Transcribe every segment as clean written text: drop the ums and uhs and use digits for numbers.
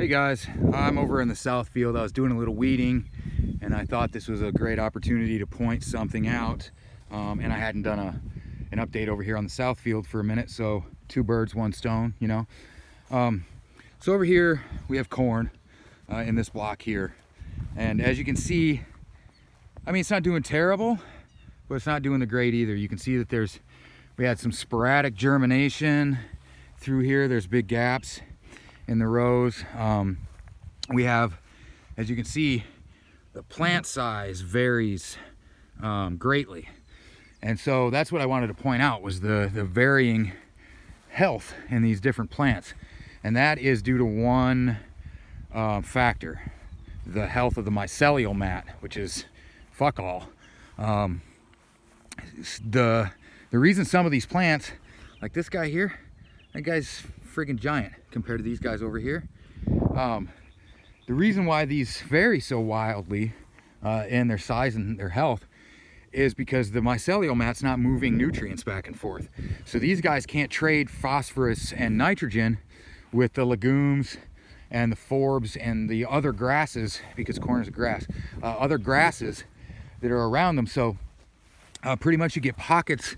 Hey guys, I'm over in the south field. I was doing a little weeding and I thought this was a great opportunity to point something out. And I hadn't done an update over here on the south field for a minute, so two birds, one stone, you know. So over here we have corn in this block here. And as you can see, I mean, it's not doing terrible, but it's not doing the great either. You can see that we had some sporadic germination through here. There's big gaps in the rows. We have, as you can see, the plant size varies greatly. And so that's what I wanted to point out, was the varying health in these different plants. And that is due to one factor, the health of the mycelial mat, which is fuck all. The reason some of these plants, like this guy here, that guy's friggin' giant compared to these guys over here. The reason why these vary so wildly in their size and their health is because the mycelial mat's not moving nutrients back and forth. So these guys can't trade phosphorus and nitrogen with the legumes and the forbs and the other grasses, because corn is a grass, other grasses that are around them. So pretty much you get pockets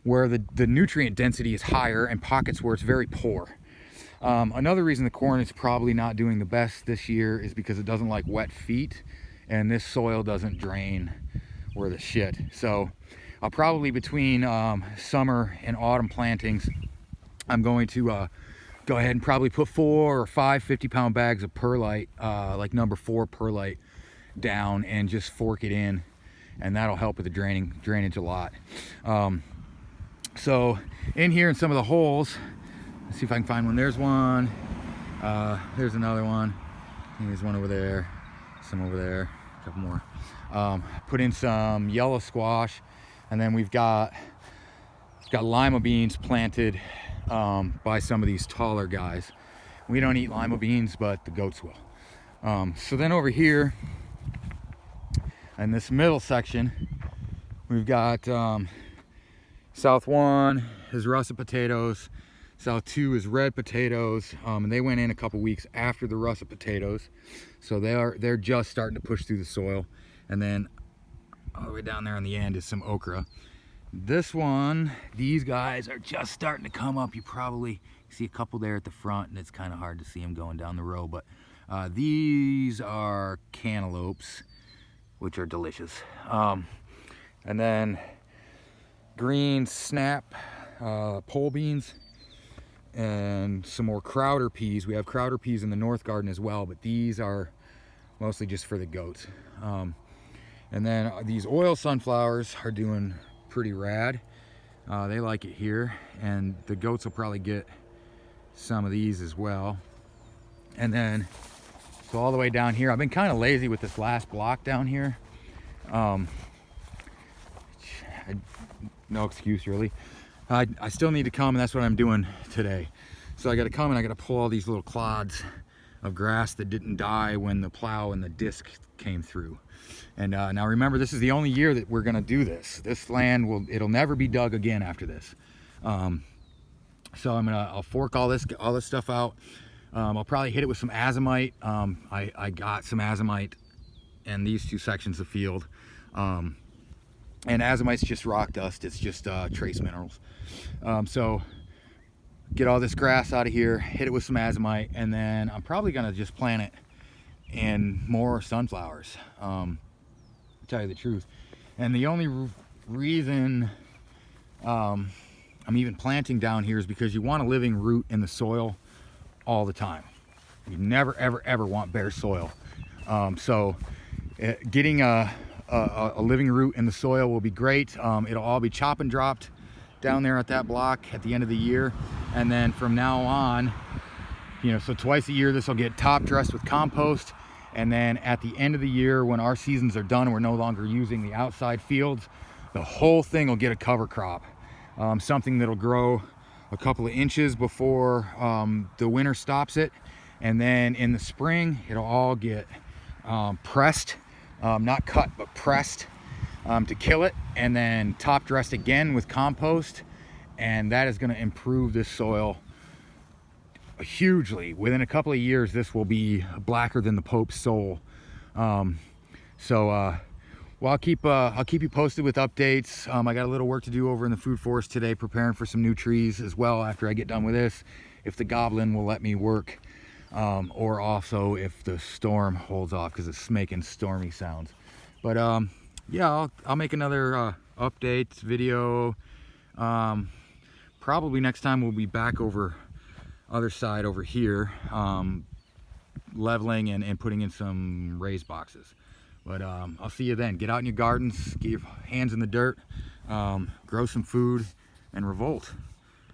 where the nutrient density is higher and pockets where it's very poor. Another reason the corn is probably not doing the best this year is because it doesn't like wet feet, and this soil doesn't drain worth a shit. So I'll probably, between summer and autumn plantings, I'm going to go ahead and probably put 4 or 5 50-pound bags of perlite, like number 4 perlite, down and just fork it in, and that'll help with the drainage a lot. So in here in some of the holes, let's see if I can find one. There's one, there's another one, there's one over there, some over there, a couple more. Put in some yellow squash, and then we've got lima beans planted by some of these taller guys. We don't eat lima beans, but the goats will. So then over here in this middle section, we've got South 1 is russet potatoes, South 2 is red potatoes, and they went in a couple weeks after the russet potatoes, so they're just starting to push through the soil. And then all the way down there on the end is some okra. This one, these guys are just starting to come up. You probably see a couple there at the front, and it's kind of hard to see them going down the row, but these are cantaloupes, which are delicious. And then green snap pole beans, and some more Crowder peas. We have Crowder peas in the north garden as well, but these are mostly just for the goats. And then these oil sunflowers are doing pretty rad. They like it here, and the goats will probably get some of these as well. And then so all the way down here, I've been kind of lazy with this last block down here. No excuse really. I still need to come, and that's what I'm doing today. So I got to come and I got to pull all these little clods of grass that didn't die when the plow and the disc came through. And now remember, this is the only year that we're going to do this. This land it'll never be dug again after this. So I'll fork all this stuff out. I'll probably hit it with some azomite. I got some azomite in these two sections of field. And azomite's just rock dust. It's just trace minerals. So get all this grass out of here, hit it with some azomite, and then I'm probably gonna just plant it in more sunflowers, to tell you the truth. And the only reason I'm even planting down here is because you want a living root in the soil all the time. You never ever want bare soil. So getting a living root in the soil will be great. It'll all be chop and dropped down there at that block at the end of the year, and then from now on, so twice a year this will get top dressed with compost, and then at the end of the year, when our seasons are done and we're no longer using the outside fields, the whole thing will get a cover crop, something that'll grow a couple of inches before the winter stops it, and then in the spring it'll all get pressed. Not cut, but pressed to kill it, and then top dressed again with compost, and that is going to improve this soil hugely. Within a couple of years, this will be blacker than the Pope's soul. Well, I'll keep you posted with updates. I got a little work to do over in the food forest today, preparing for some new trees as well after I get done with this, if the goblin will let me work, or also if the storm holds off, because it's making stormy sounds. But yeah, I'll make another updates video. Probably next time we'll be back over other side over here, leveling and putting in some raised boxes. But I'll see you then. Get out in your gardens, get your hands in the dirt, grow some food, and revolt.